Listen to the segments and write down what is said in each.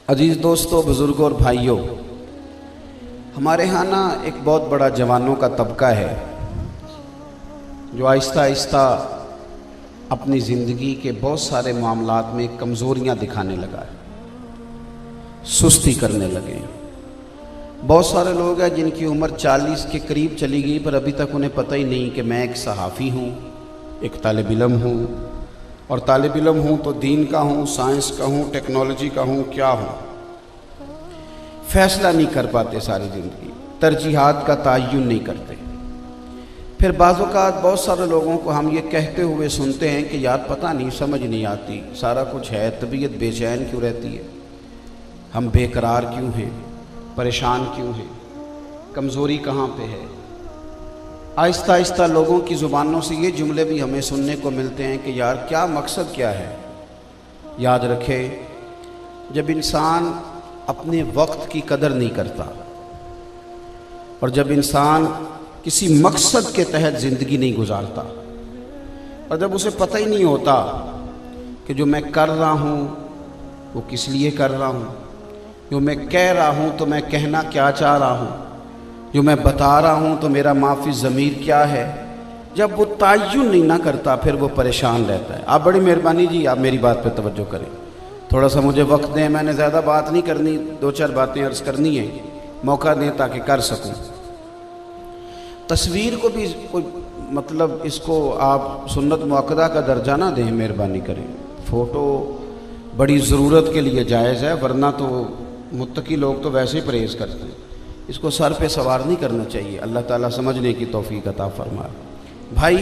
अजीज़ दोस्तों, बुज़ुर्गों और भाइयों, हमारे यहाँ ना एक बहुत बड़ा जवानों का तबका है जो आहिस्ता आहिस्ता अपनी ज़िंदगी के बहुत सारे मामलात में कमज़ोरियाँ दिखाने लगा है, सुस्ती करने लगे। बहुत सारे लोग हैं जिनकी उम्र 40 के करीब चली गई पर अभी तक उन्हें पता ही नहीं कि मैं एक सहाफ़ी हूँ, एक तालिब इल्म हूँ, और तालिब इल्म हूँ तो दीन का हूँ, साइंस का हूँ, टेक्नोलॉजी का हूँ, क्या हूँ। फैसला नहीं कर पाते सारी ज़िंदगी, तरजीहात का तयन नहीं करते। फिर बाज़ औक़ात बहुत सारे लोगों को हम ये कहते हुए सुनते हैं कि यार पता नहीं, समझ नहीं आती, सारा कुछ है, तबीयत बेचैन क्यों रहती है, हम बेकरार क्यों हैं, परेशान क्यों हैं, कमज़ोरी कहाँ पे है। आहिस्ता आहिस्ता लोगों की ज़ुबानों से ये जुमले भी हमें सुनने को मिलते हैं कि यार क्या मकसद क्या है। याद रखें, जब इंसान अपने वक्त की कदर नहीं करता और जब इंसान किसी मकसद के तहत ज़िंदगी नहीं गुजारता और जब उसे पता ही नहीं होता कि जो मैं कर रहा हूँ वो किस लिए कर रहा हूँ, जो मैं कह रहा हूँ तो मैं कहना क्या चाह रहा हूँ, जो मैं बता रहा हूँ तो मेरा माफ़ी ज़मीर क्या है, जब वो तयन नहीं ना करता फिर वो परेशान रहता है। आप बड़ी मेहरबानी जी, आप मेरी बात पे तवज्जो करें, थोड़ा सा मुझे वक्त दें, मैंने ज़्यादा बात नहीं करनी, 2-4 बातें अर्ज़ करनी है, मौका दें ताकि कर सकूं। तस्वीर को भी कोई मतलब इसको आप सुन्नत मुअक्कदा का दर्जा ना दें, मेहरबानी करें। फ़ोटो बड़ी ज़रूरत के लिए जायज़ है, वरना तो मुत्तकी लोग तो वैसे ही परहेज़ करते हैं, इसको सर पे सवार नहीं करना चाहिए। अल्लाह ताला समझने की तौफीक अता फरमाए। भाई,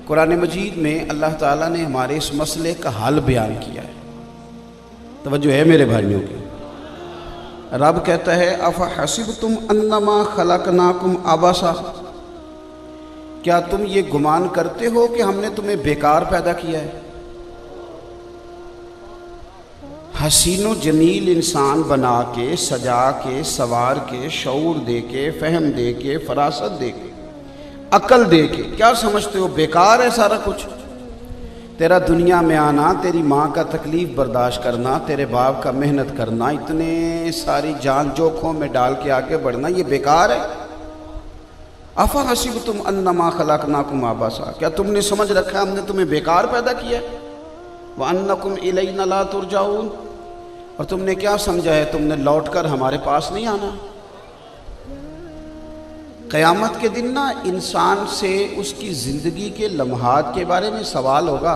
कुरान मजीद में अल्लाह ताला ने हमारे इस मसले का हल बयान किया है, तवज्जो है मेरे भाइयों की। रब कहता है, अफ़ा हसिबतुम अन्नमा खलक़नाकुम अबसा, क्या तुम ये गुमान करते हो कि हमने तुम्हें बेकार पैदा किया है। हसीनो जमील इंसान बना के, सजा के, सवार के, शऊर दे के, फहम दे के, फरासत दे के, अकल दे के, क्या समझते हो बेकार है सारा कुछ। तेरा दुनिया में आना, तेरी माँ का तकलीफ़ बर्दाश्त करना, तेरे बाप का मेहनत करना, इतने सारी जान जोखों में डाल के आगे बढ़ना, ये बेकार है। अफ़ा हसिबतुम अन्नमा खलक़नाकुम अबसा, क्या तुमने समझ रखा है हमने तुम्हें बेकार पैदा किया है। व अन्नकुम इलैना ला तुरजाऊन, और तुमने क्या समझा है तुमने लौटकर हमारे पास नहीं आना। क़यामत के दिन ना इंसान से उसकी ज़िंदगी के लम्हात के बारे में सवाल होगा।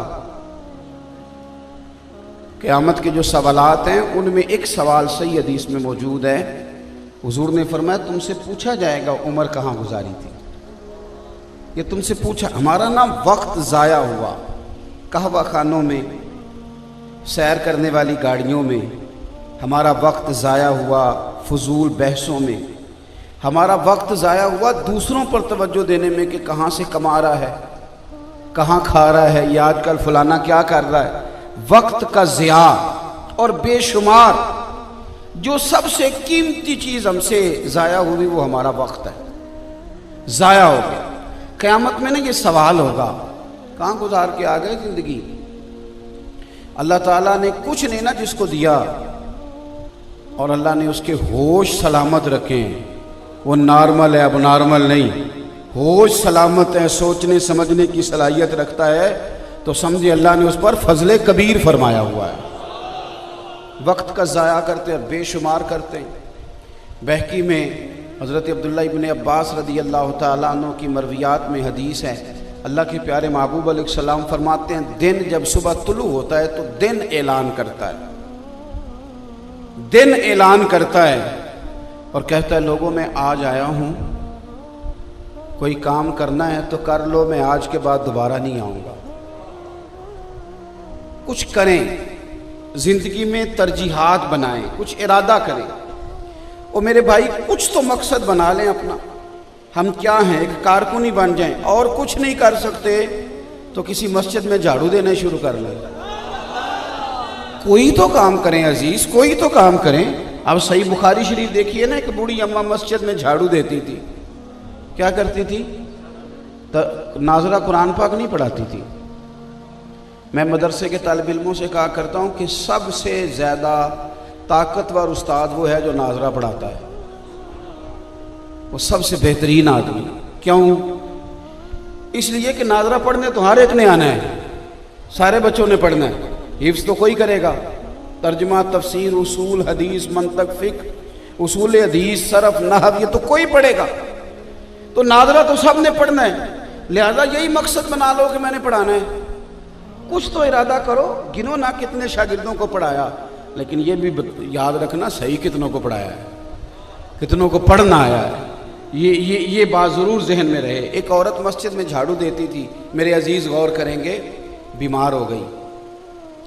क़यामत के जो सवालात हैं उनमें एक सवाल सही हदीस में मौजूद है, हुजूर ने फरमाया तुमसे पूछा जाएगा उम्र कहाँ गुजारी थी। ये तुमसे पूछा, हमारा ना वक्त ज़ाया हुआ कहवा खानों में, सैर करने वाली गाड़ियों में, हमारा वक्त ज़ाया हुआ फजूल बहसों में, हमारा वक्त ज़ाया हुआ दूसरों पर तवज्जो देने में कि कहाँ से कमा रहा है, कहाँ खा रहा है, ये आजकल फलाना क्या कर रहा है। वक्त का ज़िया और बेशुमार जो सबसे कीमती चीज़ हमसे ज़ाया हुई वो हमारा वक्त है, ज़ाया हो गया। क़यामत में ना ये सवाल होगा, कहाँ गुजार के आ गए ज़िंदगी। अल्लाह ताला ने कुछ नहीं ना जिसको दिया, और अल्लाह ने उसके होश सलामत रखे, वो नॉर्मल है अब नॉर्मल नहीं, होश सलामत है, सोचने समझने की सलाहियत रखता है, तो समझे अल्लाह ने उस पर फजले कबीर फरमाया हुआ है। वक्त का ज़ाया करते हैं, बेशुमार करते हैं। बहकी में हज़रत अब्दुल्लाह इब्न अब्बास रदी अल्लाह तआला अन्हु की मरवियात में हदीस है, अल्लाह के प्यारे महबूब अलैहिस्सलाम फरमाते हैं, दिन जब सुबह तुलू होता है तो दिन ऐलान करता है, दिन ऐलान करता है और कहता है लोगों मैं आज आया हूँ, कोई काम करना है तो कर लो, मैं आज के बाद दोबारा नहीं आऊँगा। कुछ करें ज़िंदगी में, तरजीहात बनाएं, कुछ इरादा करें। और मेरे भाई कुछ तो मकसद बना लें अपना। हम क्या हैं, एक कारकुन ही बन जाएं, और कुछ नहीं कर सकते तो किसी मस्जिद में झाड़ू देना शुरू कर लें। कोई तो काम करें अजीज़, कोई तो काम करें। अब सही बुखारी शरीफ देखिए ना, एक बूढ़ी अम्मा मस्जिद में झाड़ू देती थी, क्या करती थी, नाज़रा कुरान पाक नहीं पढ़ाती थी। मैं मदरसे के तालिब इल्मों से कहा करता हूँ कि सबसे ज़्यादा ताकतवर उस्ताद वो है जो नाजरा पढ़ाता है, वो सबसे बेहतरीन आदमी। क्यों? इसलिए कि नाजरा पढ़ने तो हर एक ने आना है, सारे बच्चों ने पढ़ना है। हिफ्ज़ तो कोई करेगा, तर्जुमा, तफसीर, उसूल हदीस, मंतक, फ़िक़्ह, उसूल हदीस, सरफ, नहव, ये तो कोई पढ़ेगा। तो नाजरा तो सब ने पढ़ना है। लिहाजा यही मकसद बना लो कि मैंने पढ़ाना है। कुछ तो इरादा करो, गिनो ना कितने शागिर्दों को पढ़ाया, लेकिन ये भी याद रखना सही कितनों को पढ़ाया है, कितनों को पढ़ना आया है। ये बात ज़रूर जहन में रहे। एक औरत मस्जिद में झाड़ू देती थी, मेरे अजीज़ गौर करेंगे, बीमार हो गई।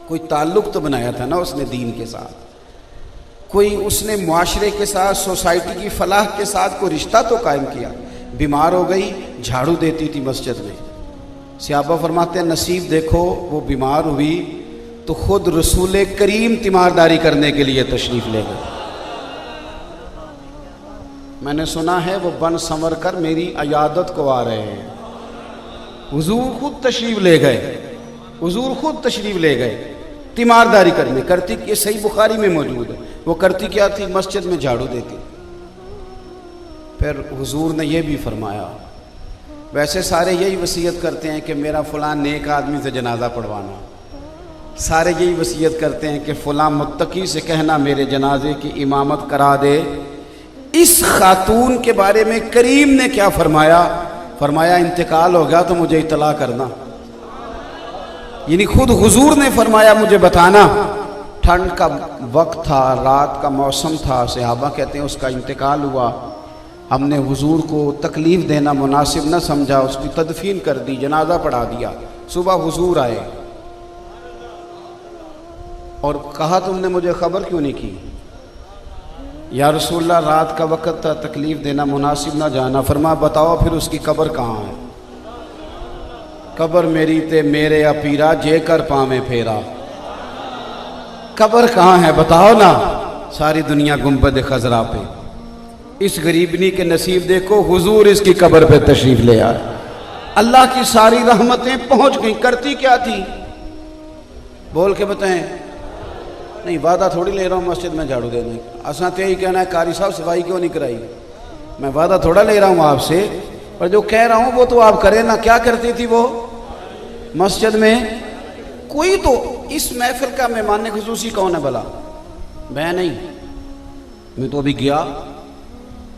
कोई ताल्लुक़ तो बनाया था ना उसने दीन के साथ, कोई उसने मुआशरे के साथ, सोसाइटी की फलाह के साथ कोई रिश्ता तो कायम किया। बीमार हो गई, झाड़ू देती थी मस्जिद में। सहाबा फरमाते हैं नसीब देखो, वो बीमार हुई तो खुद रसूल करीम तीमारदारी करने के लिए तशरीफ़ ले गए। मैंने सुना है वो बन संवर कर मेरी अयादत को आ रहे हैं। हुजूर खुद तशरीफ़ ले गए, हुजूर खुद तशरीफ़ ले गए तीमारदारी करने। करती, ये सही बुखारी में मौजूद है। वो करती क्या थी? मस्जिद में झाड़ू देती। फिर हुजूर ने यह भी फरमाया, वैसे सारे यही वसीयत करते हैं कि मेरा फ़लाँ नेक आदमी से जनाजा पढ़वाना, सारे यही वसीयत करते हैं कि फ़लाँ मुत्तकी से कहना मेरे जनाजे की इमामत करा दे। इस खातून के बारे में करीम ने क्या फरमाया? फरमाया इंतकाल हो गया तो मुझे इतला करना। यानी खुद हुजूर ने फरमाया मुझे बताना। ठंड का वक्त था, रात का मौसम था, सहाबा कहते हैं उसका इंतकाल हुआ। हमने हुजूर को तकलीफ़ देना मुनासिब न समझा, उसकी तदफीन कर दी, जनाजा पढ़ा दिया। सुबह हुजूर आए और कहा तुमने मुझे ख़बर क्यों नहीं की? या रसूलल्लाह रात का वक़्त था, तकलीफ़ देना मुनासिब ना जाना। फरमा बताओ फिर उसकी कब्र कहाँ है? कब्र मेरी ते मेरे अपीरा जे कर पावे फेरा। कब्र कहाँ है बताओ ना। सारी दुनिया गुंबद खजरा पे, इस गरीबनी के नसीब देखो, हुजूर इसकी कब्र पे तशरीफ़ ले आए। अल्लाह की सारी रहमतें पहुँच गई। करती क्या थी? बोल के बताएं। नहीं, वादा थोड़ी ले रहा हूँ मस्जिद में झाड़ू देने का। असा तो यही कहना है कारी साहब सफाई क्यों नहीं कराई। मैं वादा थोड़ा ले रहा हूँ आपसे, पर जो कह रहा हूँ वो तो आप करें ना। क्या करती थी वो मस्जिद में? कोई तो इस महफिल का मेहमान खुसूसी कौन है भला? मैं नहीं, मैं तो अभी गया।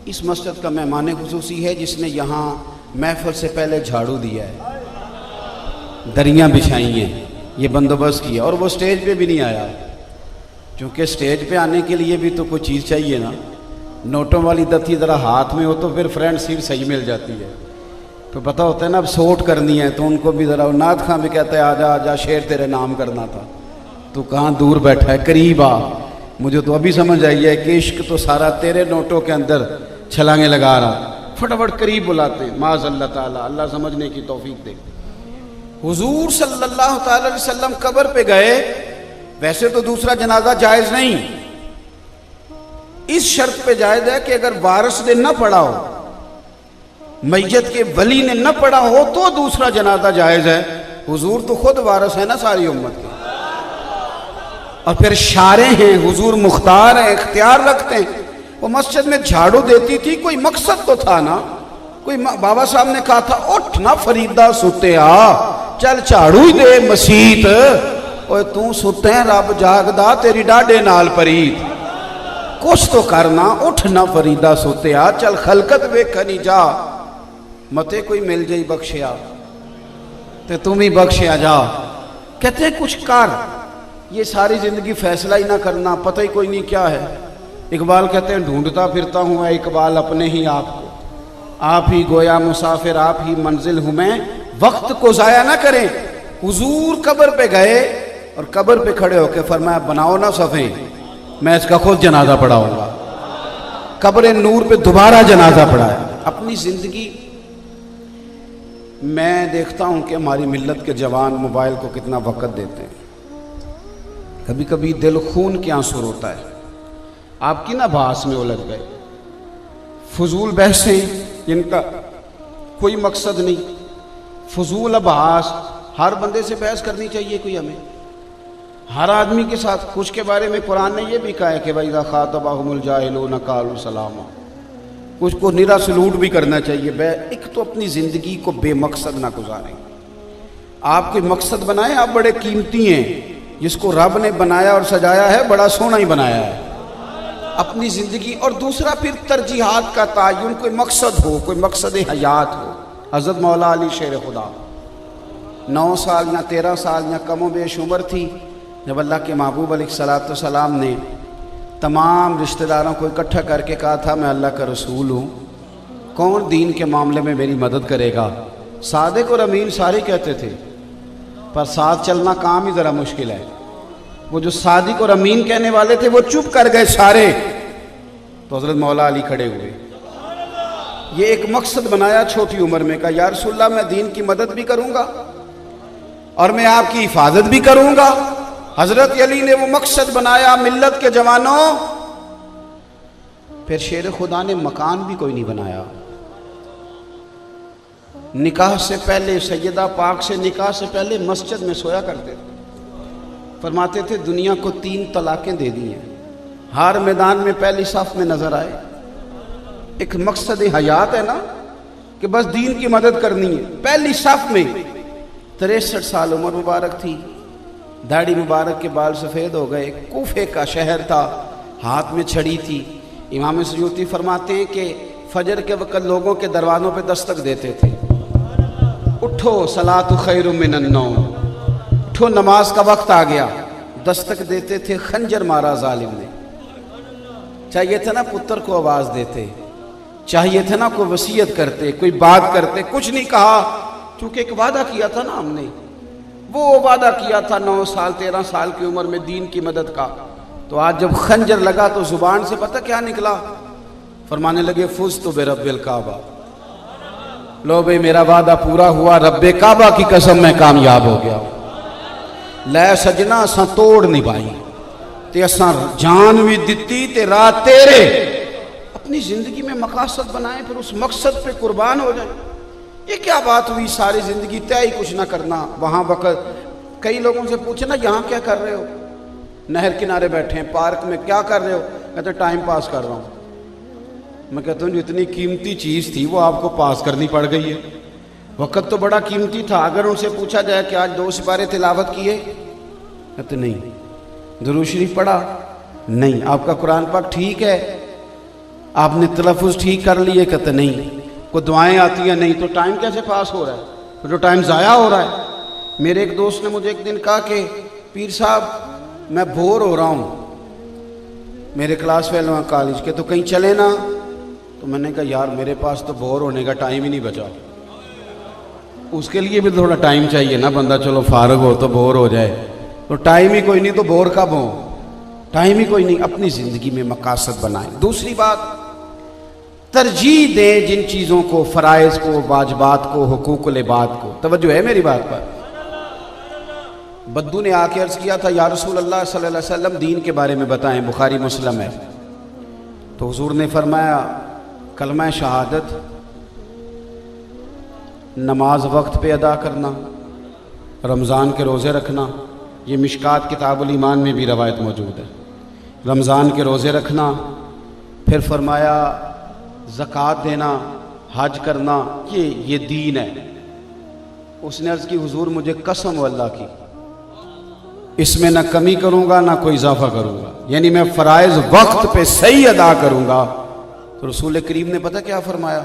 इस मस्जिद का मेहमान खुसूसी है जिसने यहाँ महफिल से पहले झाड़ू दिया है, दरियाँ बिछाई हैं, ये बंदोबस्त किया। और वो स्टेज पे भी नहीं आया, क्योंकि स्टेज पे आने के लिए भी तो कोई चीज़ चाहिए ना। नोटों वाली दत्ती ज़रा हाथ में हो तो फिर फ्रेंड सीट सही मिल जाती है। तो पता होता है ना अब सोट करनी है तो उनको भी ज़रा, नाथ खां भी कहता है आजा आजा शेर तेरे नाम करना था, तो कहाँ दूर बैठा है, करीब आ। मुझे तो अभी समझ आई है कि इश्क तो सारा तेरे नोटों के अंदर छलांगे लगा रहा। फटाफट करीब बुलाते, माज़अल्लाह ताला, अल्लाह समझने की तौफीक दे। हुजूर सल्लल्लाहु अलैहि वसल्लम कब्र पे गए। वैसे तो दूसरा जनाजा जायज़ नहीं, इस शर्त पे जायज़ है कि अगर वारिस ने न पढ़ा हो, मैयत के वली ने न पढ़ा हो तो दूसरा जनाजा जायज़ है। हुजूर तो खुद वारिस है ना सारी उम्मत के, और फिर शारे हैं, हुजूर मुख्तार हैं, इख्तियार रखते हैं। वो मस्जिद में झाड़ू देती थी, कोई मकसद तो था ना। कोई बाबा साहब ने कहा था उठ ना फरीदा सुते आ, चल झाड़ू ही दे मसीत। ओए तू सुते रब जागदा तेरी डाडे नाल परीत। कुछ तो करना, उठ ना फरीदा सुते आ, चल खलकत वेखनी जा। मते कोई मिल जाई बख्शिया ते तुम ही बख्शिया जा। कहते कुछ कर, ये सारी जिंदगी फैसला ही ना करना, पता ही कोई नहीं क्या है। इकबाल कहते हैं ढूंढता फिरता हूँ मैं इकबाल अपने ही आप को, आप ही गोया मुसाफिर, आप ही मंजिल हूँ मैं, वक्त को ज़ाया ना करें। हुजूर कब्र पे गए और कब्र पे खड़े होकर फरमाया बनाओ ना सफ़े, मैं इसका खुद जनाजा पढ़ाऊंगा। कब्र नूर पे दोबारा जनाजा पढ़ाया। अपनी ज़िंदगी मैं देखता हूँ कि हमारी मिल्लत के जवान मोबाइल को कितना वक़्त देते हैं। कभी कभी दिल खून के आंसू रोता है। आपकी ना बहस में उलझ गए, फजूल बहसें जिनका कोई मकसद नहीं, फजूल बहस। हर बंदे से बहस करनी चाहिए कोई हमें? हर आदमी के साथ। कुछ के बारे में कुरान ने यह भी कहा है कि भाई ख़ातबहुमुल जाहिलून क़ालू सलामा, कुछ को निरा सलूट भी करना चाहिए। एक तो अपनी ज़िंदगी को बेमकसद ना गुजारें। आप कोई मकसद बनाएं, आप बड़े कीमती हैं, जिसको रब ने बनाया और सजाया है बड़ा सोना ही बनाया है अपनी ज़िंदगी। और दूसरा फिर तरजीहात का तयन, कोई मकसद हो, कोई मकसद हयात हो। हज़रत मौला अली शेर खुदा 9 साल या 13 साल या कमो बेश उम्र थी जब अल्लाह के महबूब अलैहिस्सलाम ने तमाम रिश्तेदारों को इकट्ठा करके कहा था मैं अल्लाह का रसूल हूँ, कौन दीन के मामले में मेरी मदद करेगा। सादिक और अमीन सारे कहते थे, पर साथ चलना काम ही ज़रा मुश्किल है। वो जो सादिक और अमीन कहने वाले थे वो चुप कर गए सारे, तो हज़रत मौला अली खड़े हुए। ये एक मकसद बनाया छोटी उम्र में, कहा या रसूलल्लाह मैं दीन की मदद भी करूँगा और मैं आपकी हिफाजत भी करूँगा। हज़रत अली ने वो मकसद बनाया मिल्लत के जवानों। फिर शेर खुदा ने मकान भी कोई नहीं बनाया। निकाह से पहले, सैयदा पाक से निकाह से पहले मस्जिद में सोया करते थे। फरमाते थे दुनिया को 3 तलाकें दे दी हैं, हर मैदान में पहली साफ में नजर आए। एक मकसद हयात है ना कि बस दीन की मदद करनी है। पहली साफ में 63 साल उम्र मुबारक थी, दाढ़ी मुबारक के बाल सफ़ेद हो गए। कूफे का शहर था, हाथ में छड़ी थी। इमाम सयूती फरमाते हैं कि फजर के वक़्त लोगों के दरवाज़ों पे दस्तक देते थे, उठो सलातु खैरुम मिनन नौम, उठो नमाज का वक्त आ गया। दस्तक देते थे, खंजर मारा जालिम ने। चाहिए था ना पुत्र को आवाज़ देते, चाहिए था ना कोई वसीयत करते, कोई बात करते, कुछ नहीं कहा। चूँकि एक वादा किया था ना हमने, वो वादा किया था 9 साल 13 साल की उम्र में दीन की मदद का। तो आज जब खंजर लगा तो जुबान से पता क्या निकला, फरमाने लगे फुज़ तो बेरब्बिल काबा, लो भाई मेरा वादा पूरा हुआ, रब्बे काबा की कसम मैं कामयाब हो गया। लै सजना असा तोड़ निभाई ते असा जान भी दिती ते रात तेरे। अपनी जिंदगी में मकसद बनाए, फिर उस मकसद पे कुर्बान हो जाए। ये क्या बात हुई सारी जिंदगी तय ही कुछ ना करना। वहाँ वक़्त कई लोगों से पूछे ना यहाँ क्या कर रहे हो, नहर किनारे बैठे हैं, पार्क में क्या कर रहे हो, कहते टाइम पास कर रहा हूँ। मैं कहता हूँ जितनी कीमती चीज़ थी वो आपको पास करनी पड़ गई है। वक़्त तो बड़ा कीमती था। अगर उनसे पूछा जाए कि आज 2 सिपारे तिलावत किए, कहते नहीं। दुरूद शरीफ पढ़ा, नहीं। आपका कुरान पाक ठीक है, आपने तलफ़ुज़ ठीक कर लिए, कहते नहीं। कोई दुआएं आती हैं, नहीं। तो टाइम कैसे पास हो रहा है, तो जो टाइम ज़ाया हो रहा है। मेरे एक दोस्त ने मुझे एक दिन कहा कि पीर साहब मैं बोर हो रहा हूँ, मेरे क्लास फेलो हैं कॉलेज के, तो कहीं चले ना। तो मैंने कहा यार मेरे पास तो बोर होने का टाइम ही नहीं बचा। उसके लिए भी थोड़ा टाइम चाहिए ना, बंदा चलो फारग हो तो बोर हो जाए। तो टाइम ही कोई नहीं तो बोर कब हो, टाइम ही कोई नहीं। अपनी ज़िंदगी में मकासद बनाए। दूसरी बात, तरजीह दें जिन चीज़ों को, फ़राइज़ को, वाजिबात को, हुकूकुल इबाद को। तवज्जो है मेरी बात पर। बद्दू ने आके अर्ज़ किया था या रसूल अल्लाह सल्लल्लाहु अलैहि वसल्लम दीन के बारे में बताएं, बुखारी मुस्लिम है। तो हुजूर ने फरमाया कलमा शहादत, नमाज वक्त पे अदा करना, रमज़ान के रोज़े रखना। ये मिशकात किताबुल ईमान में भी रवायत मौजूद है। रमज़ान के रोज़े रखना, फिर फरमाया ज़कात देना, हज करना, ये दीन है। उसने अर्ज़ की हुजूर मुझे कसम अल्लाह की, इसमें ना कमी करूँगा ना कोई इजाफा करूँगा, यानी मैं फ़राइज़ वक्त पे सही अदा करूँगा। तो रसूल करीम ने पता क्या फरमाया,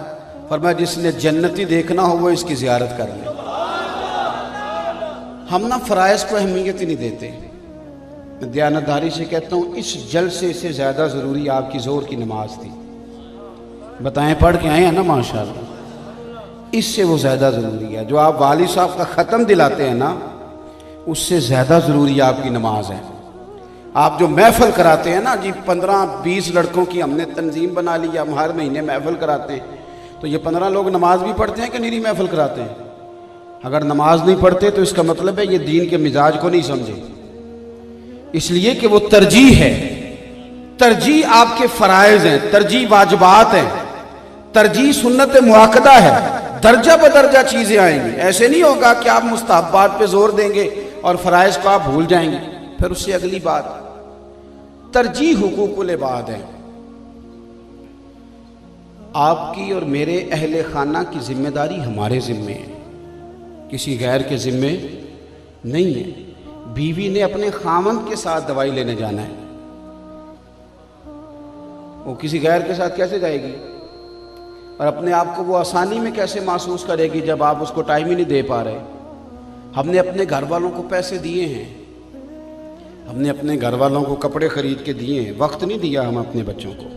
फरमाया जिसने जन्नती देखना हो वो इसकी ज़ियारत कर ले। हम ना फ़राइज़ को अहमियत ही नहीं देते। मैं दयानतदारी से कहता हूँ इस जलसे से ज़्यादा ज़रूरी आपकी ज़ोर की नमाज थी। बताएं पढ़ के आए हैं ना माशाअल्लाह, इससे वो ज़्यादा ज़रूरी है। जो आप वालिद साहब का ख़त्म दिलाते हैं ना, उससे ज़्यादा ज़रूरी आपकी नमाज है। आप जो महफ़िल कराते हैं ना जी, 15-20 लड़कों की हमने तंजीम बना ली, हम हर महीने महफ़िल कराते हैं, तो ये 15 लोग नमाज भी पढ़ते हैं कि निरी महफ़िल कराते हैं? अगर नमाज नहीं पढ़ते तो इसका मतलब है ये दीन के मिजाज को नहीं समझे। इसलिए कि वो तरजीह है। तरजीह आपके फ़राइज़ हैं, तरजीह वाजिबात हैं, तरजीह सुन्नत मुआक्कदा है। दर्जा बदर्जा चीज़ें आएंगी। ऐसे नहीं होगा कि आप मुस्तहब्बात पे जोर देंगे और फ़राइज़ को आप भूल जाएंगे। फिर उससे अगली बात, तरजीह हुकूकुल इबाद है। आपकी और मेरे अहले खाना की जिम्मेदारी हमारे जिम्मे है, किसी गैर के जिम्मे नहीं है। बीवी ने अपने खामंद के साथ दवाई लेने जाना है, वो किसी गैर के साथ कैसे जाएगी? और अपने आप को वो आसानी में कैसे महसूस करेगी जब आप उसको टाइम ही नहीं दे पा रहे? हमने अपने घर वालों को पैसे दिए हैं, हमने अपने घर वालों को कपड़े खरीद के दिए हैं, वक्त नहीं दिया हम अपने बच्चों को।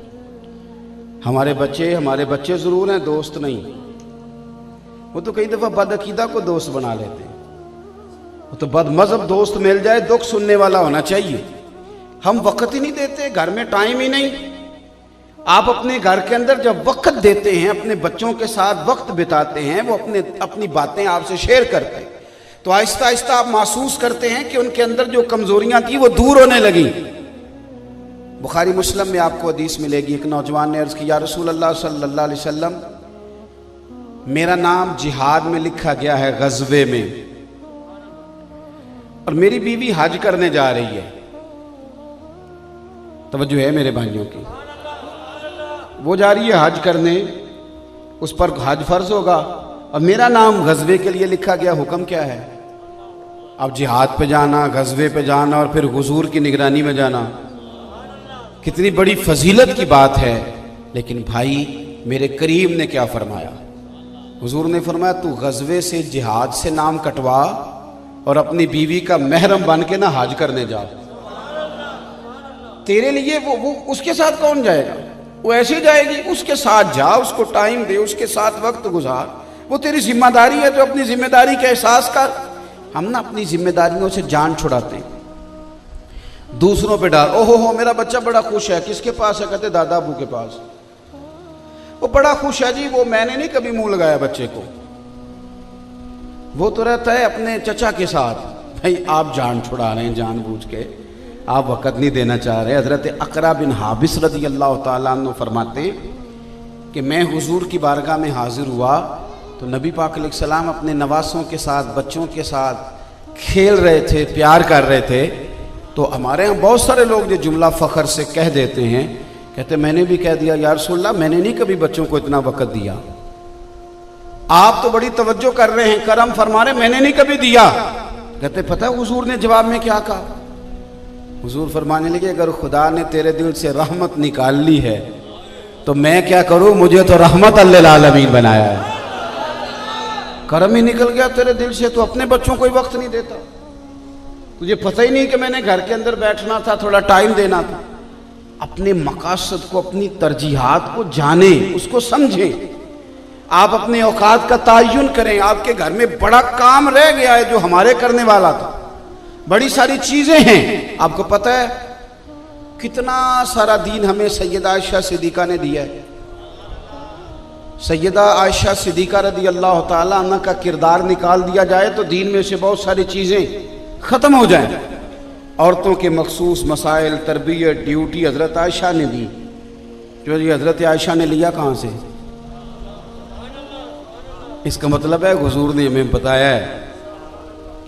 हमारे बच्चे ज़रूर हैं, दोस्त नहीं। वो तो कई दफ़ा बदअकीदा को दोस्त बना लेते हैं। वो तो बदमज़हब दोस्त मिल जाए, दुख सुनने वाला होना चाहिए। हम वक्त ही नहीं देते, घर में टाइम ही नहीं। आप अपने घर के अंदर जब वक्त देते हैं, अपने बच्चों के साथ वक्त बिताते हैं, वो अपनी बातें आपसे शेयर करते हैं, तो आहिस्ता आहिस्ता आप महसूस करते हैं कि उनके अंदर जो कमजोरियां थी वो दूर होने लगी। बुखारी मुस्लिम में आपको हदीस मिलेगी, एक नौजवान ने अर्ज किया, रसूल अल्लाह सल्लल्लाहु अलैहि वसल्लम, मेरा नाम जिहाद में लिखा गया है, गज़वे में, और मेरी बीवी हज करने जा रही है। तवज्जो है मेरे भाइयों की, वो जा रही है हज करने, उस पर हज फर्ज होगा, और मेरा नाम गज़वे के लिए लिखा गया। हुक्म क्या है? अब जिहाद पे जाना, गज़वे पे जाना, और फिर हुजूर की निगरानी में जाना, कितनी बड़ी फजीलत की बात है। लेकिन भाई मेरे करीम ने क्या फरमाया? हुजूर ने फरमाया, तू गज़वे से, जिहाद से नाम कटवा और अपनी बीवी का महरम बन के ना हज करने जा। तेरे लिए वो उसके साथ कौन जाएगा? वो ऐसे जाएगी, उसके साथ जा, उसको टाइम दे, उसके साथ वक्त गुजार, वो तेरी जिम्मेदारी है। तो अपनी जिम्मेदारी का एहसास कर। हम ना अपनी जिम्मेदारियों से जान छुड़ाते हैं, दूसरों पे डाल। ओहो हो, मेरा बच्चा बड़ा खुश है। किसके पास है? कहते दादा अबू के पास। वो बड़ा खुश है जी, वो मैंने नहीं कभी मुंह लगाया बच्चे को, वो तो रहता है अपने चचा के साथ। भाई आप जान छुड़ा रहे हैं जानबूझ के, आप वक़्त नहीं देना चाह रहे। हज़रत अक़रा बिन हाबिस रज़ी अल्लाह तआला अन्हु फरमाते कि मैं हुजूर की बारगाह में हाजिर हुआ तो नबी पाक अलैहिस्सलाम अपने नवासों के साथ, बच्चों के साथ खेल रहे थे, प्यार कर रहे थे। तो हमारे यहाँ बहुत सारे लोग ये जुमला फ़ख्र से कह देते हैं, कहते मैंने भी कह दिया या रसूलल्लाह, मैंने नहीं कभी बच्चों को इतना वक़्त दिया। आप तो बड़ी तवज्जो कर रहे हैं, करम फरमा रहे, मैंने नहीं कभी दिया। कहते पता है हुजूर ने जवाब में क्या कहा? हुजूर फरमाने लगे, अगर खुदा ने तेरे दिल से रहमत निकाल ली है तो मैं क्या करूं, मुझे तो रहमत लिल आलमीन बनाया है। करम ही निकल गया तेरे दिल से, तो अपने बच्चों को ही वक्त नहीं देता। तुझे पता ही नहीं कि मैंने घर के अंदर बैठना था, थोड़ा टाइम देना था। अपने मकासद को, अपनी तरजीहात को जाने, उसको समझें। आप अपने औकात का तयन करें। आपके घर में बड़ा काम रह गया है जो हमारे करने वाला था, बड़ी सारी चीजें हैं। आपको पता है कितना सारा दीन हमें सैयदा आयशा सिद्दीका ने दिया है। सैयदा आयशा सिद्दीका रज़ी अल्लाह ताला अन्हा का किरदार निकाल दिया जाए तो दीन में से बहुत सारी चीजें खत्म हो जाएं। औरतों के मखसूस मसाइल, तरबियत, ड्यूटी हजरत आयशा ने दी। जो ये हजरत आयशा ने लिया कहाँ से? इसका मतलब है हुजूर ने हमें बताया है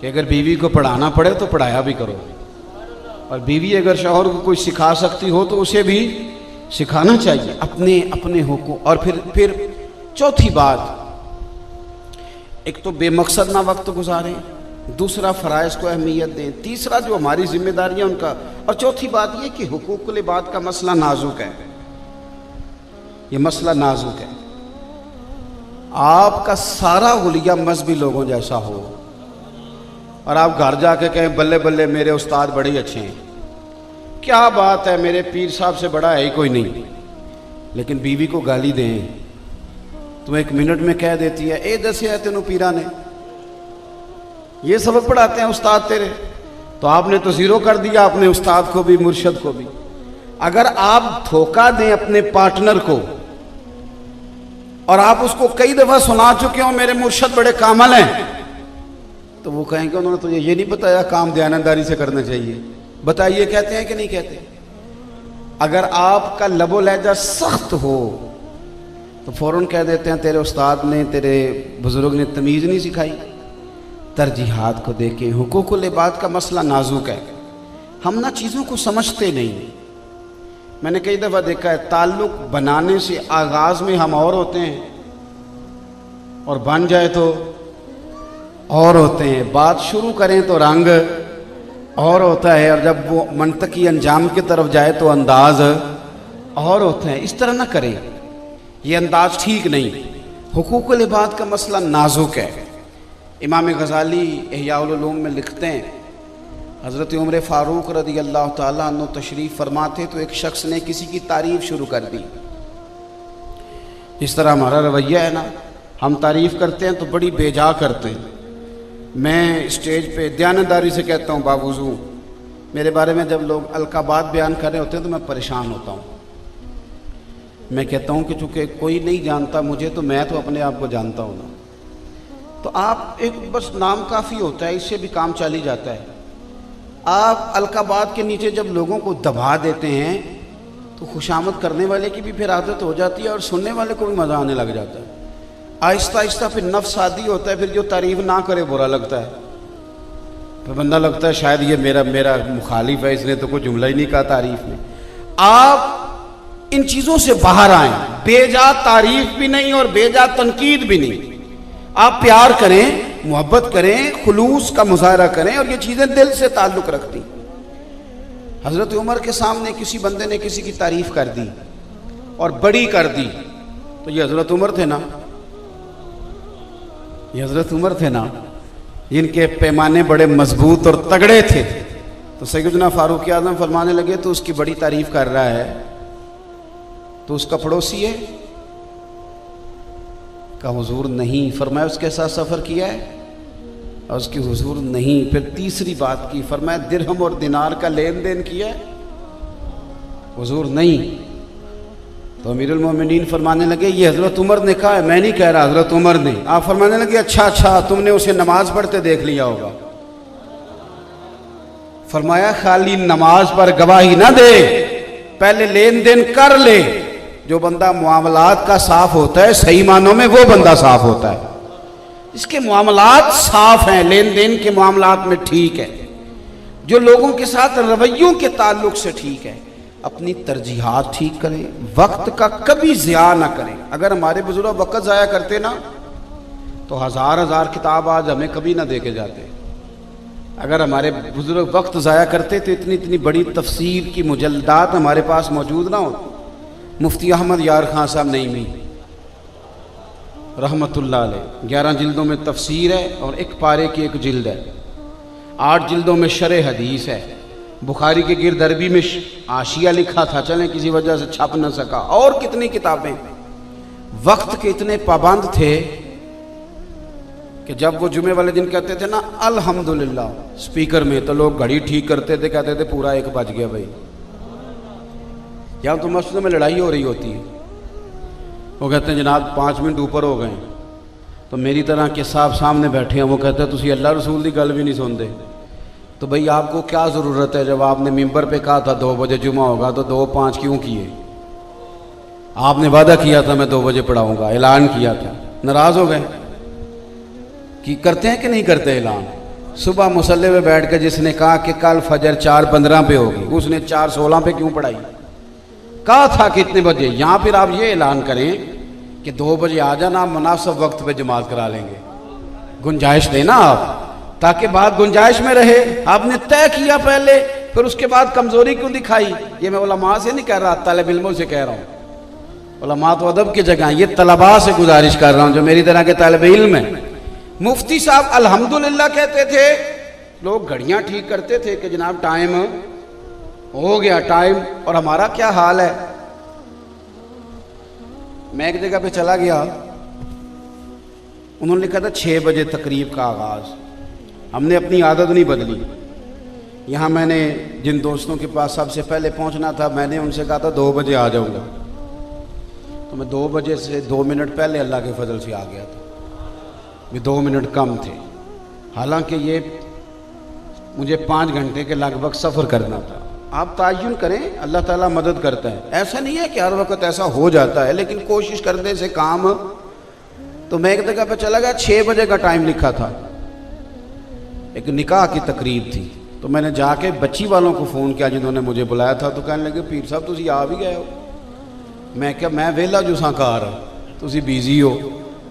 कि अगर बीवी को पढ़ाना पड़े तो पढ़ाया भी करो, और बीवी अगर शौहर को कोई सिखा सकती हो तो उसे भी सिखाना चाहिए, अपने अपने हुकूक। और फिर चौथी बात, एक तो बेमकसद ना वक्त गुजारें, दूसरा फ़राइज़ को अहमियत दें, तीसरा जो हमारी जिम्मेदारियां उनका, और चौथी बात यह कि हुकूकुल इबाद का मसला नाजुक है। ये मसला नाजुक है। आपका सारा हुलिया मजहबी लोगों जैसा हो और आप घर जाके कहें बल्ले बल्ले मेरे उस्ताद बड़े ही अच्छे हैं, क्या बात है, मेरे पीर साहब से बड़ा है ही कोई नहीं। लेकिन बीवी को गाली दें तो एक मिनट में कह देती है, ए दसे है तेनों पीरा ने ये सबक पढ़ाते हैं उस्ताद तेरे, तो आपने तो ज़ीरो कर दिया अपने उस्ताद को भी, मुर्शद को भी। अगर आप धोखा दें अपने पार्टनर को और आप उसको कई दफ़ा सुना चुके हो मेरे मुर्शद बड़े कामल हैं, तो वो कहेंगे उन्होंने तुझे ये नहीं बताया काम दयानतदारी से करना चाहिए। बताइए कहते हैं कि नहीं कहते? अगर आपका लबो लहजा सख्त हो तो फौरन कह देते हैं तेरे उस्ताद ने, तेरे बुजुर्ग ने तमीज़ नहीं सिखाई। तरजीहात को देखें। हुकूकुल इबाद का मसला नाजुक है, हम ना चीज़ों को समझते नहीं। मैंने कई दफ़ा देखा है, ताल्लुक बनाने से आगाज़ में हम और होते हैं और बन जाए तो और होते हैं, बात शुरू करें तो रंग और होता है, और जब वो मंतकी अंजाम की तरफ जाए तो अंदाज और होते हैं। इस तरह ना करें, ये अंदाज ठीक नहीं। हुकूकुल इबाद का मसला नाजुक है। इमाम गज़ाली इहयाउल उलूम में लिखते हैं, हज़रत उमर फ़ारूक रज़ी अल्लाह ताला अन्हु तशरीफ़ फरमाते तो एक शख्स ने किसी की तारीफ़ शुरू कर दी। इस तरह हमारा रवैया है ना, हम तारीफ़ करते हैं तो बड़ी बेजा करते हैं। मैं स्टेज पे दयानतदारी से कहता हूँ बावजू, मेरे बारे में जब लोग अलकाबात बयान कर रहे होते हैं तो मैं परेशान होता हूँ। मैं कहता हूँ कि चूँकि कोई नहीं जानता मुझे, तो मैं तो अपने आप को जानता हूँ ना। तो आप एक बस नाम काफ़ी होता है, इससे भी काम चल ही जाता है। आप अलकाबात के नीचे जब लोगों को दबा देते हैं तो खुशामद करने वाले की भी फिर आदत हो जाती है और सुनने वाले को भी मज़ा आने लग जाता है। आहिस्ता आहिस्ता फिर नफ्स आदी होता है, फिर जो तारीफ़ ना करे बुरा लगता है। फिर बंदा लगता है शायद ये मेरा मुखालिफ है, इसने तो कोई जुमला ही नहीं कहा तारीफ़ में। आप इन चीज़ों से बाहर आएँ, बेजा तारीफ़ भी नहीं और बेजा तनकीद भी नहीं। आप प्यार करें, मोहब्बत करें, खुलूस का मुजाहरा करें, और ये चीज़ें दिल से ताल्लुक़ रखती। हज़रत उमर के सामने किसी बंदे ने किसी की तारीफ़ कर दी और बड़ी कर दी, तो ये हज़रत उमर थे ना, ये हज़रत उमर थे ना, इनके पैमाने बड़े मजबूत और तगड़े थे। तो सैयदना फारूक आज़म फरमाने लगे तो उसकी बड़ी तारीफ़ कर रहा है, तो उसका पड़ोसी है का हुजूर नहीं। फरमाया उसके साथ सफ़र किया है और उसकी हुजूर नहीं। फिर तीसरी बात की, फरमाया दिरहम और दिनार का लेन देन किया है, हुजूर नहीं। तो अमीरुल मोमिनीन फरमाने लगे ये हज़रत उमर ने कहा है, मैं नहीं कह रहा, हज़रत उमर ने। आप फरमाने लगे अच्छा तुमने उसे नमाज पढ़ते देख लिया होगा। फरमाया खाली नमाज पर गवाही ना दे, पहले लेन देन कर ले। जो बंदा मुआमलात का साफ होता है, सही मानों में वो बंदा साफ होता है, इसके मामलात साफ हैं, लेन देन के मामलात में ठीक है। जो लोगों के साथ रवैयों के ताल्लुक से ठीक है, अपनी तरजीहात ठीक करें, वक्त का कभी ज़िया ना करें। अगर हमारे बुजुर्ग वक्त ज़ाया करते ना तो हज़ार किताब आज हमें कभी ना दे के जाते। अगर हमारे बुजुर्ग वक्त ज़ाया करते तो इतनी बड़ी तफसीर की मुजल्दात हमारे पास मौजूद ना हो। मुफ्ती अहमद यार खान साहब नईमी रहमतुल्लाह अलैह 11 जिल्दों में तफसीर है और एक पारे की एक जिल्द है। 8 जिल्दों में शरह हदीस है। बुखारी के गिर्द अरबी में आशिया लिखा था, चलें किसी वजह से छप न सका। और कितनी किताबें। वक्त के इतने पाबंद थे कि जब वो जुमे वाले दिन कहते थे ना अल्हम्दुलिल्लाह स्पीकर में, तो लोग घड़ी ठीक करते थे, कहते थे पूरा 1 बज गया भाई। यहाँ तो मस्जिद में लड़ाई हो रही होती है, वो कहते हैं जनाब 5 मिनट ऊपर हो गए। तो मेरी तरह के साहब सामने बैठे हैं, वो कहते हैं तुसी अल्लाह रसूल की गल भी नहीं सुनते। तो भाई आपको क्या ज़रूरत है, जब आपने मिंबर पे कहा था 2 बजे जुमा होगा तो 2:05 क्यों किए? आपने वादा किया था मैं 2 बजे पढ़ाऊँगा, ऐलान किया था, नाराज़ हो गए। कि करते हैं कि नहीं करते ऐलान? सुबह मुसल्ले पे बैठ कर जिसने कहा कि कल फजर 4:15 पे होगी, उसने 4:16 पे क्यों पढ़ाई? कहा था कितने बजे? यहाँ फिर आप ये ऐलान करें कि 2 बजे आ जाना, मुनासिब वक्त पे जमात करा लेंगे। गुंजाइश देना आप, ताकि बात गुंजाइश में रहे। आपने तय किया पहले, फिर उसके बाद कमजोरी क्यों दिखाई? ये मैं उलमा से नहीं कह रहा, तालिब इल्मों से कह रहा हूँ। उलमा तो अदब की जगह, ये तलबा से गुजारिश कर रहा हूँ जो मेरी तरह के तालिब इल्म है। मुफ्ती साहब अल्हम्दुलिल्लाह कहते थे, लोग घड़ियाँ ठीक करते थे कि जनाब टाइम हो गया टाइम। और हमारा क्या हाल है? मैं एक जगह पे चला गया, उन्होंने लिखा था 6 बजे तकरीब का आगाज़। हमने अपनी आदत नहीं बदली। यहाँ मैंने जिन दोस्तों के पास सबसे पहले पहुँचना था, मैंने उनसे कहा था 2 बजे आ जाऊँगा। तो मैं 2 बजे से 2 मिनट पहले अल्लाह के फजल से आ गया था। ये 2 मिनट कम थे, हालांकि ये मुझे 5 घंटे के लगभग सफ़र करना था। आप तायुन करें, अल्लाह ताला मदद करता है। ऐसा नहीं है कि हर वक्त ऐसा हो जाता है, लेकिन कोशिश करने से काम। तो मैं एक जगह पे चला गया, 6 बजे का टाइम लिखा था। एक निकाह की तकरीब थी, तो मैंने जाके बच्ची वालों को फ़ोन किया जिन्होंने मुझे बुलाया था, तो कहने लगे पीर साहब तुसी आ भी गए हो। मैं क्या मैं वेला जो साकार तुसी बिजी हो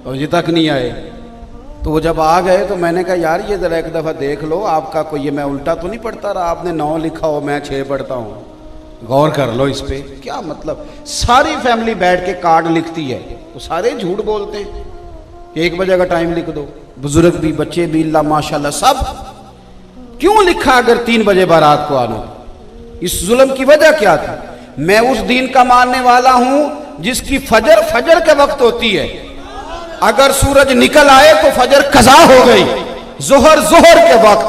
और अजे तक नहीं आए। तो वो जब आ गए तो मैंने कहा यार ये ज़रा एक दफ़ा देख लो आपका कोई, ये मैं उल्टा तो नहीं पढ़ता रहा, आपने 9 लिखा हो मैं 6 पढ़ता हूँ, गौर कर लो इस पे। क्या मतलब सारी फैमिली बैठ के कार्ड लिखती है तो सारे झूठ बोलते हैं कि 1 बजे का टाइम लिख दो, बुजुर्ग भी बच्चे भी अल्लाह माशाल्लाह सब। क्यों लिखा अगर 3 बजे बारात को आना? इस जुल्म की वजह क्या थी? मैं उस दीन का मानने वाला हूं जिसकी फजर के वक्त होती है, अगर सूरज निकल आए तो फजर कज़ा हो गई, जोहर के वक्त,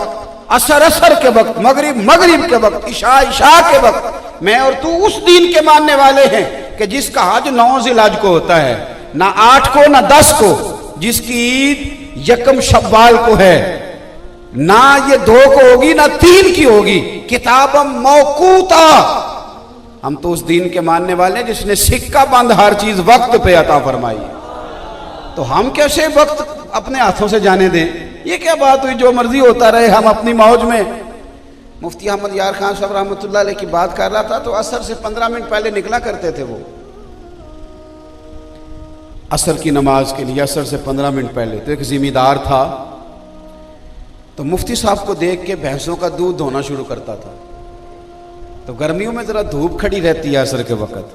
असर के वक्त, मगरिब के वक्त, इशा के वक्त। मैं और तू उस दीन के मानने वाले हैं कि जिसका हज 9 ज़िलहज को होता है, ना 8 को ना 10 को, जिसकी ईद 1 शव्वाल को है, ना ये 2 को होगी ना 3 की होगी, किताबम मौकूता। हम तो उस दीन के मानने वाले हैं जिसने सिक्का बंद हर चीज वक्त पे अता फरमाई। तो हम कैसे वक्त अपने हाथों से जाने दें? ये क्या बात हुई जो मर्जी होता रहे हम अपनी मौज में। मुफ्ती अहमद यार खान साहब रहमतुल्लाह अलैह की बात कर रहा था तो असर से 15 मिनट पहले निकला करते थे वो असर की नमाज के लिए, असर से 15 मिनट पहले। तो एक जिम्मेदार था तो मुफ्ती साहब को देख के भैंसों का दूध धोना शुरू करता था। तो गर्मियों में ज़रा धूप खड़ी रहती है असर के वक़्त,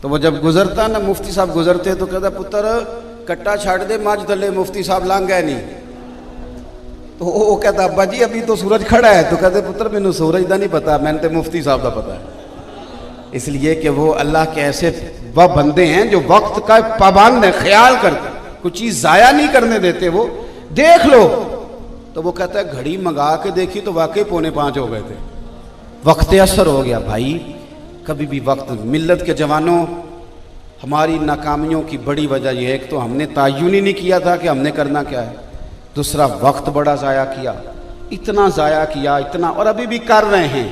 तो वो जब गुजरता ना मुफ्ती साहब गुजरते तो कहता पुत्र कट्टा छाड़ दे मझ थले, मुफ्ती साहब लांग गए नहीं। तो वो कहता अब्बा जी अभी तो सूरज खड़ा है। तो कहते पुत्र मैनू सूरज का नहीं पता, मैंने तो मुफ्ती साहब का पता है। इसलिए कि वो अल्लाह के ऐसे वह बंदे हैं जो वक्त का पाबंद है, ख्याल करते, कुछ चीज़ ज़ाया नहीं करने देते। वो देख लो तो वो कहता है घड़ी मंगा के देखी तो वाकई 4:45 हो गए थे, वक्त असर हो गया। भाई कभी भी वक्त, मिल्लत के जवानों हमारी नाकामियों की बड़ी वजह यह है कि तो हमने तयन ही नहीं किया था कि हमने करना क्या है, दूसरा वक्त बड़ा ज़ाया किया, इतना ज़ाया किया इतना, और अभी भी कर रहे हैं।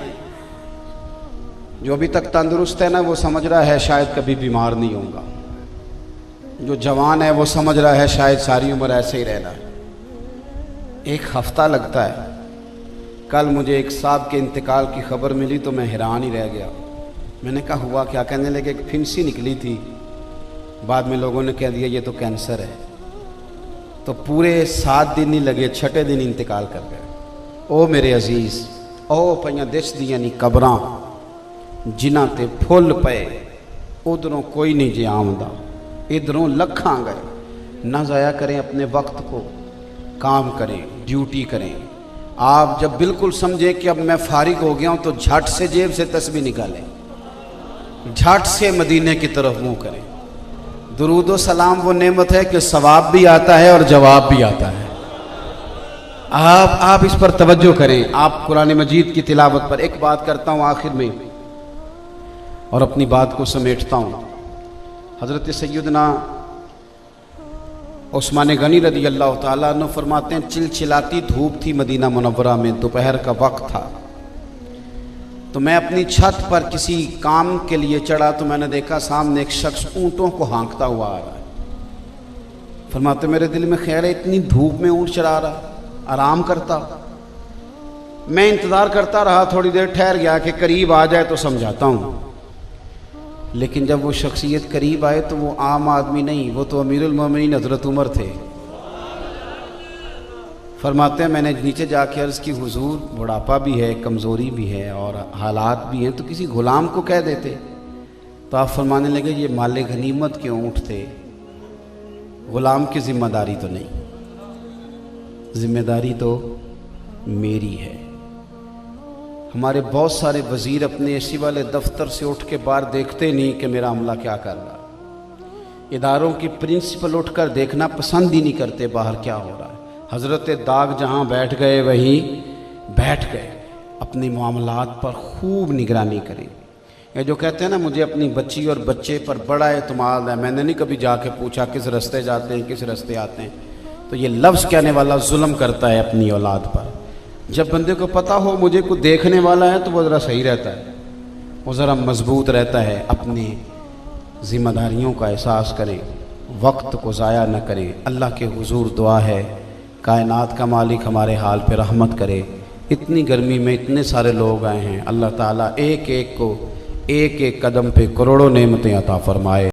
जो अभी तक तंदुरुस्त है ना वो समझ रहा है शायद कभी बीमार नहीं होगा, जो जवान है वो समझ रहा है शायद सारी उम्र ऐसे ही रहना है। 1 हफ्ता लगता है। कल मुझे एक साहब के इंतकाल की खबर मिली तो मैं हैरान ही रह गया। मैंने कहा हुआ क्या? कहने लगे एक फिंसी निकली थी, बाद में लोगों ने कह दिया ये तो कैंसर है। तो पूरे 7 दिन नहीं लगे, 6ठे दिन इंतकाल कर गए। ओ मेरे अजीज़, ओ पईयां दिस दियां नी कबरां जिन्हां ते फुल पे, उधरों कोई नहीं जे आमदा, इधरों लखां गए। ना ज़ाया करें अपने वक्त को, काम करें, ड्यूटी करें। आप जब बिल्कुल समझें कि अब मैं फारिग हो गया हूँ तो झट से जेब से तस्बीह निकालें, झट से मदीने की तरफ मुँह करें। दुरूद व सलाम वो नेमत है कि सवाब भी आता है और जवाब भी आता है। आप इस पर तवज्जो करें। आप कुरान मजीद की तिलावत पर। एक बात करता हूँ आखिर में और अपनी बात को समेटता हूँ। हज़रत सैयदना उस्मान गनी रज़ी अल्लाह ताला अन्हु फरमाते हैं चिलचिलाती धूप थी मदीना मुनव्वरा में, दोपहर का वक्त था। तो मैं अपनी छत पर किसी काम के लिए चढ़ा तो मैंने देखा सामने एक शख्स ऊँटों को हाँकता हुआ आ रहा है। फरमाते मेरे दिल में ख्याल है इतनी धूप में ऊँट चढ़ा रहा, आराम करता। मैं इंतज़ार करता रहा, थोड़ी देर ठहर गया कि करीब आ जाए तो समझाता हूँ। लेकिन जब वो शख्सियत करीब आए तो वो आम आदमी नहीं, वो तो अमीरुल मोमिनीन हज़रत उमर थे। फरमाते हैं मैंने नीचे जाके अर्ज़ की हुजूर बुढ़ापा भी है, कमज़ोरी भी है और हालात भी हैं, तो किसी ग़ुलाम को कह देते। तो आप फरमाने लगे ये माले गनीमत के ऊँट थे, ग़ुलाम की ज़िम्मेदारी तो नहीं, ज़िम्मेदारी तो मेरी है। हमारे बहुत सारे वज़ीर अपने एसी वाले दफ्तर से उठ के बाहर देखते नहीं कि मेरा अमला क्या कर रहा। इदारों की प्रिंसिपल उठकर देखना पसंद ही नहीं करते बाहर क्या हो रहा है। हज़रत दाग जहाँ बैठ गए वहीं बैठ गए। अपने मामलात पर खूब निगरानी करें। ये जो कहते हैं ना मुझे अपनी बच्ची और बच्चे पर बड़ा एतमाद है, मैंने नहीं कभी जाके पूछा किस रास्ते जाते हैं किस रास्ते आते हैं, तो ये लफ्ज़ कहने वाला जुल्म करता है अपनी औलाद पर। जब बंदे को पता हो मुझे कुछ देखने वाला है तो वो ज़रा सही रहता है, वो ज़रा मजबूत रहता है। अपनी ज़िम्मेदारियों का एहसास करें, वक्त को ज़ाया न करें। अल्लाह के हुजूर दुआ है कायनात का मालिक हमारे हाल पे रहमत करे, इतनी गर्मी में इतने सारे लोग आए हैं, अल्लाह ताला एक एक को एक एक कदम पे करोड़ों नेमतें अता फरमाए।